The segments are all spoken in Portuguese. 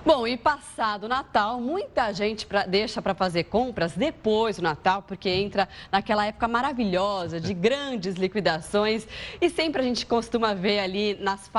Bom, e passado o Natal, muita gente deixa para fazer compras depois do Natal, porque entra naquela época maravilhosa de grandes liquidações. E sempre a gente costuma ver ali nas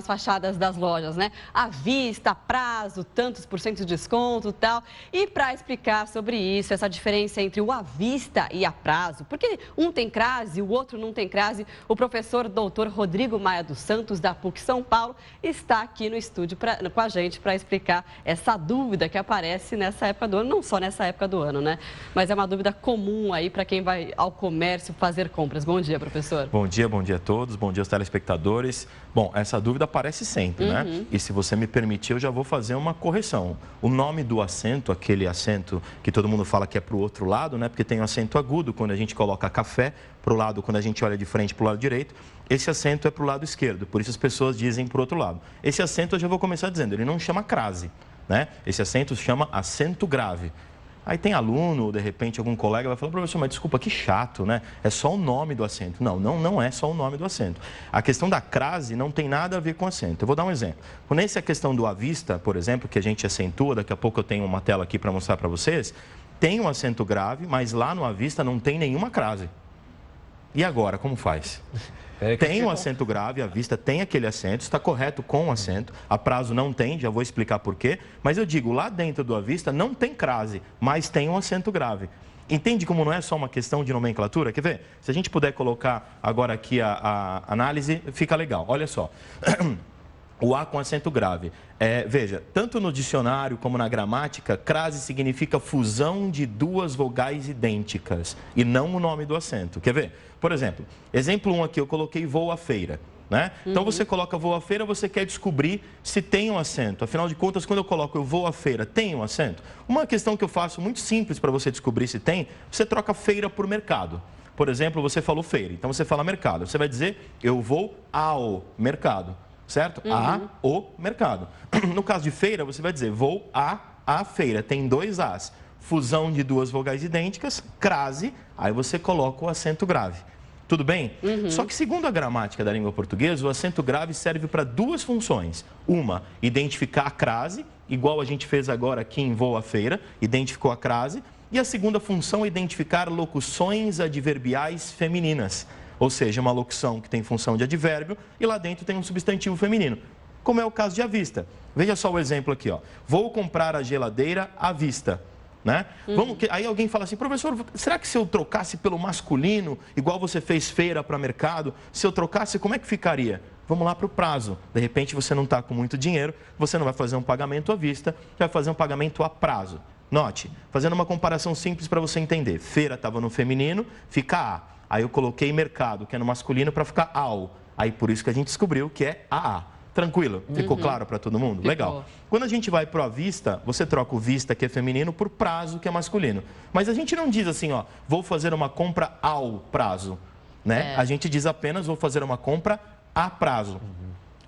fachadas das lojas, né? À vista, prazo, tantos por cento de desconto e tal. E para explicar sobre isso, essa diferença entre o à vista e a prazo, porque um tem crase, o outro não tem crase, o professor doutor Rodrigo Maia dos Santos, da PUC São Paulo, está aqui no estúdio com a gente para explicar essa dúvida que aparece nessa época do ano, não só nessa época do ano, né? Mas é uma dúvida comum aí para quem vai ao comércio fazer compras. Bom dia, professor. Bom dia a todos, bom dia aos telespectadores. Bom, essa dúvida aparece sempre, né? E se você me permitir, eu já vou fazer uma correção. O nome do assento, aquele assento que todo mundo fala que é para o outro lado, né? Porque tem um acento agudo quando a gente coloca café para o lado, quando a gente olha de frente para o lado direito. Esse assento é para o lado esquerdo, por isso as pessoas dizem para o outro lado. Esse assento eu já vou começar dizendo, ele não chama crase, né? Esse assento se chama acento grave. Aí tem aluno, ou de repente algum colega vai falar, professor, mas desculpa, que chato, né? É só o nome do assento. Não é só o nome do assento. A questão da crase não tem nada a ver com assento. Eu vou dar um exemplo. Nessa questão do à vista, por exemplo, que a gente acentua, daqui a pouco eu tenho uma tela aqui para mostrar para vocês, tem um acento grave, mas lá no à vista não tem nenhuma crase. E agora, como faz? Tem um acento grave, à vista tem aquele acento, está correto com o acento, a prazo não tem, já vou explicar por quê, mas eu digo, lá dentro do à vista não tem crase, mas tem um acento grave. Entende como não é só uma questão de nomenclatura? Quer ver? Se a gente puder colocar agora aqui a análise, fica legal. Olha só. O A com acento grave. Veja, tanto no dicionário como na gramática, crase significa fusão de duas vogais idênticas e não o nome do acento. Quer ver? Por exemplo, exemplo 1 aqui, eu coloquei vou à feira. Né? Então você coloca vou à feira, você quer descobrir se tem um acento. Afinal de contas, quando eu coloco eu vou à feira, tem um acento? Uma questão que eu faço muito simples para você descobrir se tem, você troca feira por mercado. Por exemplo, você falou feira, então você fala mercado. Você vai dizer eu vou ao mercado. Certo? O mercado. No caso de feira, você vai dizer vou à feira. Tem dois As. Fusão de duas vogais idênticas, crase, aí você coloca o acento grave. Tudo bem? Só que segundo a gramática da língua portuguesa, o acento grave serve para duas funções. Uma, identificar a crase, igual a gente fez agora aqui em vou à feira, identificou a crase. E a segunda função é identificar locuções adverbiais femininas. Ou seja, uma locução que tem função de advérbio e lá dentro tem um substantivo feminino, como é o caso de à vista. Veja só o exemplo aqui, ó. Vou comprar a geladeira à vista, né? Aí alguém fala assim, professor, será que se eu trocasse pelo masculino, igual você fez feira para mercado, se eu trocasse, como é que ficaria? Vamos lá para o prazo. De repente você não está com muito dinheiro, você não vai fazer um pagamento à vista, vai fazer um pagamento a prazo. Note, fazendo uma comparação simples para você entender. Feira estava no feminino, fica A. Aí eu coloquei mercado, que é no masculino, para ficar ao. Aí por isso que a gente descobriu que é AA. Tranquilo? Ficou claro para todo mundo? Ficou. Legal. Quando a gente vai para o à vista, você troca o vista, que é feminino, por prazo, que é masculino. Mas a gente não diz assim, ó, vou fazer uma compra ao prazo, né? A gente diz apenas, vou fazer uma compra a prazo.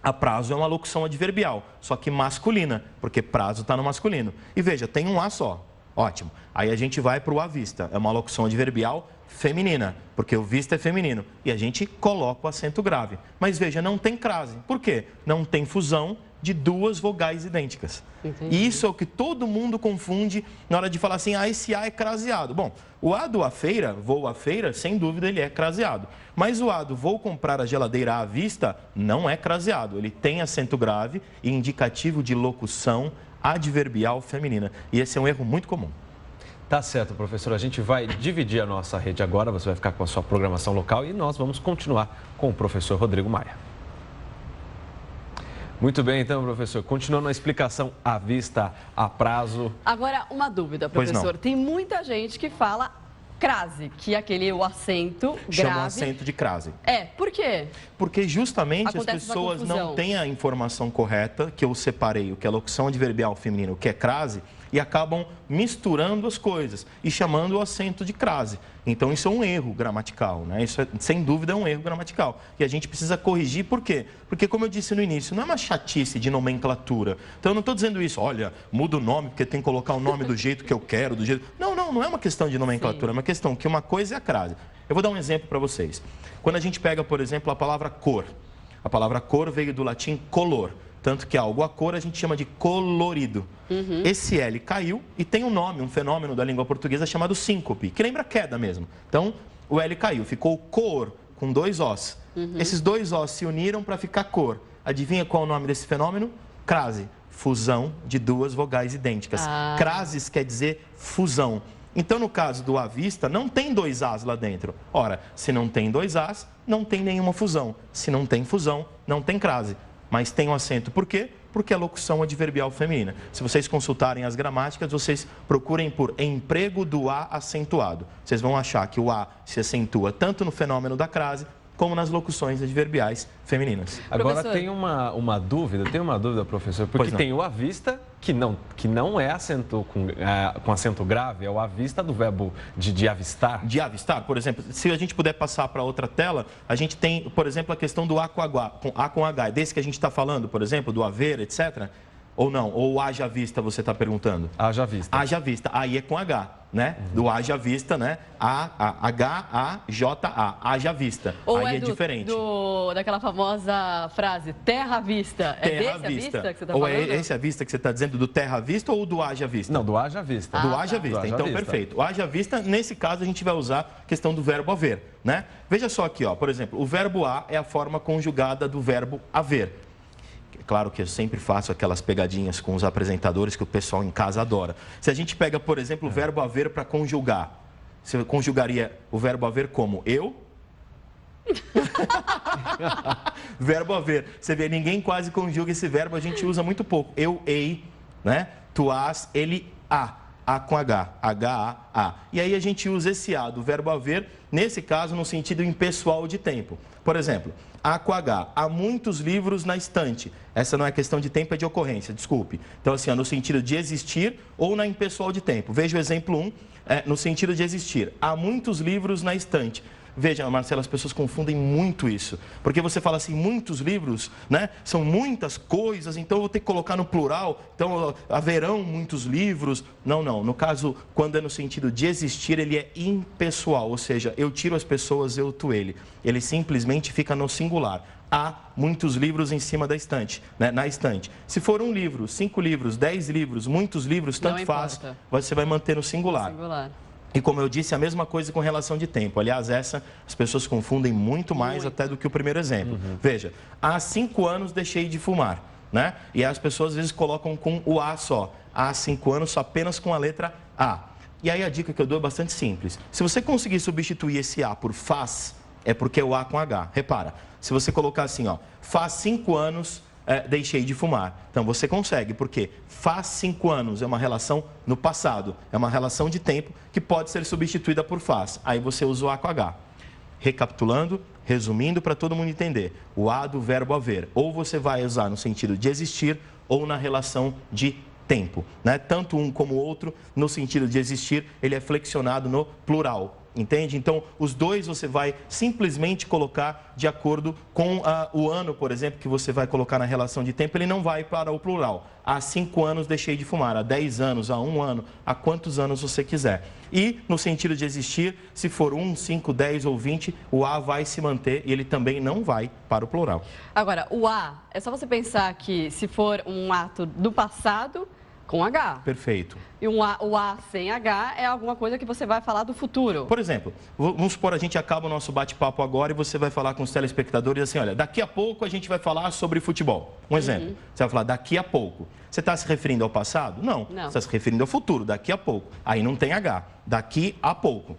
A prazo é uma locução adverbial, só que masculina, porque prazo está no masculino. E veja, tem um A só. Ótimo. Aí a gente vai para o à vista. É uma locução adverbial feminina, porque o vista é feminino. E a gente coloca o acento grave. Mas veja, não tem crase. Por quê? Não tem fusão de duas vogais idênticas. Entendi. E isso é o que todo mundo confunde na hora de falar assim, esse A é craseado. Bom, o A do à feira, vou à feira, sem dúvida ele é craseado. Mas o A do vou comprar a geladeira à vista não é craseado. Ele tem acento grave e indicativo de locução adverbial feminina. E esse é um erro muito comum. Tá certo, professor. A gente vai dividir a nossa rede agora. Você vai ficar com a sua programação local e nós vamos continuar com o professor Rodrigo Maia. Muito bem, então, professor. Continuando a explicação à vista, a prazo. Agora, uma dúvida, professor. Tem muita gente que fala crase, que é o acento grave. Chama acento de crase. Por quê? Porque justamente Acontece as pessoas não têm a informação correta, que eu separei, o que é locução adverbial feminina, o que é crase, e acabam misturando as coisas e chamando o acento de crase. Então, isso é um erro gramatical, né? Isso, sem dúvida, é um erro gramatical. E a gente precisa corrigir, por quê? Porque, como eu disse no início, não é uma chatice de nomenclatura. Então, eu não estou dizendo isso, olha, muda o nome, porque tem que colocar o nome do jeito que eu quero, do jeito... Não é uma questão de nomenclatura, é uma questão que uma coisa é a crase. Eu vou dar um exemplo para vocês. Quando a gente pega, por exemplo, a palavra cor. A palavra cor veio do latim color. tanto que algo a cor a gente chama de colorido. Esse L caiu e tem um nome, um fenômeno da língua portuguesa chamado síncope, que lembra queda mesmo. Então, o L caiu, ficou cor, com 2 Os. Esses 2 Os se uniram para ficar cor. Adivinha qual é o nome desse fenômeno? Crase, fusão de 2 vogais idênticas. Crases quer dizer fusão. Então, no caso do à vista, não tem 2 As lá dentro. Ora, se não tem 2 As, não tem nenhuma fusão. Se não tem fusão, não tem crase. Mas tem um acento. Por quê? Porque é locução adverbial feminina. Se vocês consultarem as gramáticas, vocês procurem por emprego do A acentuado. Vocês vão achar que o A se acentua tanto no fenômeno da crase, como nas locuções adverbiais femininas. Agora tem uma dúvida, professor, porque tem o à vista, que não é acento com acento grave, é o à vista do verbo de avistar. De avistar, por exemplo, se a gente puder passar para outra tela, a gente tem, por exemplo, a questão do A com H, desse que a gente está falando, por exemplo, do haver, etc., ou não? Ou haja vista, você está perguntando? Haja vista. Haja vista. Aí é com H, né? Do haja vista, né? H-A-J-A. Haja vista. Ou aí é diferente. Daquela famosa frase, terra à vista. É desse à vista que você está falando? Ou é esse à vista que você está dizendo, do terra à vista ou do haja vista? Não, do haja vista. Do haja vista. Então, perfeito. O haja vista, nesse caso, a gente vai usar a questão do verbo haver, né? Veja só aqui, ó. Por exemplo, o verbo a é a forma conjugada do verbo haver. Claro que eu sempre faço aquelas pegadinhas com os apresentadores que o pessoal em casa adora. Se a gente pega, por exemplo, o verbo haver para conjugar, você conjugaria o verbo haver como? Eu? Verbo haver. Você vê, ninguém quase conjuga esse verbo, a gente usa muito pouco. Eu, ei, né? Tu, as, ele, a. A com H, H-A-A. E aí a gente usa esse A do verbo haver, nesse caso, no sentido impessoal de tempo. Por exemplo, A com H, há muitos livros na estante. Essa não é questão de tempo, é de ocorrência, desculpe. Então, assim, no sentido de existir ou na impessoal de tempo. Veja o exemplo 1, no sentido de existir. Há muitos livros na estante. Veja, Marcelo, as pessoas confundem muito isso. Porque você fala assim, muitos livros, né? São muitas coisas, então eu vou ter que colocar no plural. Então, haverão muitos livros. Não, não. No caso, quando é no sentido de existir, ele é impessoal. Ou seja, eu tiro as pessoas, eu tu ele. Ele simplesmente fica no singular. Há muitos livros em cima da estante, né? Na estante. Se for um livro, 5 livros, 10 livros, muitos livros, tanto faz, você vai manter no singular. E como eu disse, a mesma coisa com relação de tempo. Aliás, essa as pessoas confundem muito mais até do que o primeiro exemplo. Veja, há 5 anos deixei de fumar, né? E as pessoas às vezes colocam com o A só. Há 5 anos só apenas com a letra A. E aí a dica que eu dou é bastante simples. Se você conseguir substituir esse A por faz, é porque é o A com H. Repara, se você colocar assim, ó, faz 5 anos... deixei de fumar. Então, você consegue, porque faz 5 anos é uma relação no passado, é uma relação de tempo que pode ser substituída por faz. Aí você usa o A com H. Recapitulando, resumindo para todo mundo entender, o A do verbo haver, ou você vai usar no sentido de existir ou na relação de tempo, né? Tanto um como o outro, no sentido de existir, ele é flexionado no plural. Entende? Então, os dois você vai simplesmente colocar de acordo com o ano, por exemplo, que você vai colocar na relação de tempo, ele não vai para o plural. Há 5 anos deixei de fumar, há 10 anos, há 1 ano, há quantos anos você quiser. E, no sentido de existir, se for 1, 5, 10 ou 20, o A vai se manter e ele também não vai para o plural. Agora, o A, é só você pensar que se for um ato do passado... com H. Perfeito. E o A sem H é alguma coisa que você vai falar do futuro. Por exemplo, vamos supor a gente acaba o nosso bate-papo agora e você vai falar com os telespectadores assim, olha, daqui a pouco a gente vai falar sobre futebol. Um exemplo. Você vai falar daqui a pouco. Você está se referindo ao passado? Não. Você está se referindo ao futuro, daqui a pouco. Aí não tem H. Daqui a pouco.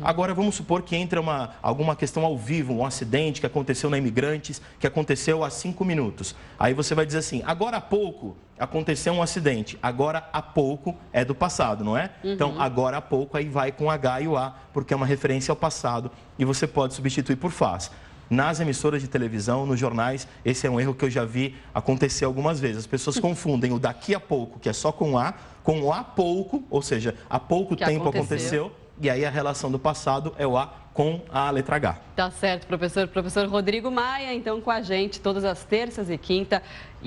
Agora, vamos supor que entra alguma questão ao vivo, um acidente que aconteceu na Imigrantes, que aconteceu há 5 minutos. Aí você vai dizer assim, agora há pouco aconteceu um acidente, agora há pouco é do passado, não é? Então, agora há pouco, aí vai com H e o A, porque é uma referência ao passado e você pode substituir por faz. Nas emissoras de televisão, nos jornais, esse é um erro que eu já vi acontecer algumas vezes. As pessoas confundem o daqui a pouco, que é só com o há pouco, ou seja, há pouco tempo aconteceu. E aí a relação do passado é o A com a letra H. Tá certo, professor. Professor Rodrigo Maia, então, com a gente todas as terças e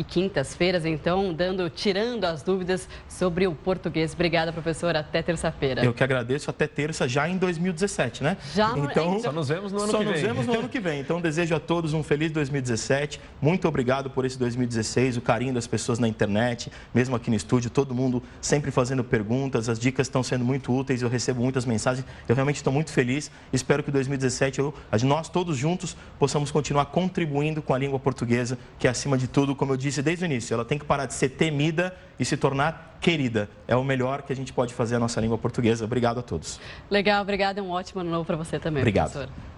quintas-feiras, então, tirando as dúvidas sobre o português. Obrigada, professor. Até terça-feira. Eu que agradeço. Até terça, já em 2017, né? Então, só nos vemos no ano que vem. Só nos vemos no ano que vem. Então, desejo a todos um feliz 2017. Muito obrigado por esse 2016, o carinho das pessoas na internet, mesmo aqui no estúdio, todo mundo sempre fazendo perguntas. As dicas estão sendo muito úteis, eu recebo muitas mensagens. Eu realmente estou muito feliz. Espero que em 2017 nós todos juntos possamos continuar contribuindo com a língua portuguesa, que acima de tudo, como eu disse desde o início, ela tem que parar de ser temida e se tornar querida. É o melhor que a gente pode fazer a nossa língua portuguesa. Obrigado a todos. Legal, obrigado. Um ótimo ano novo para você também, obrigado. Professor.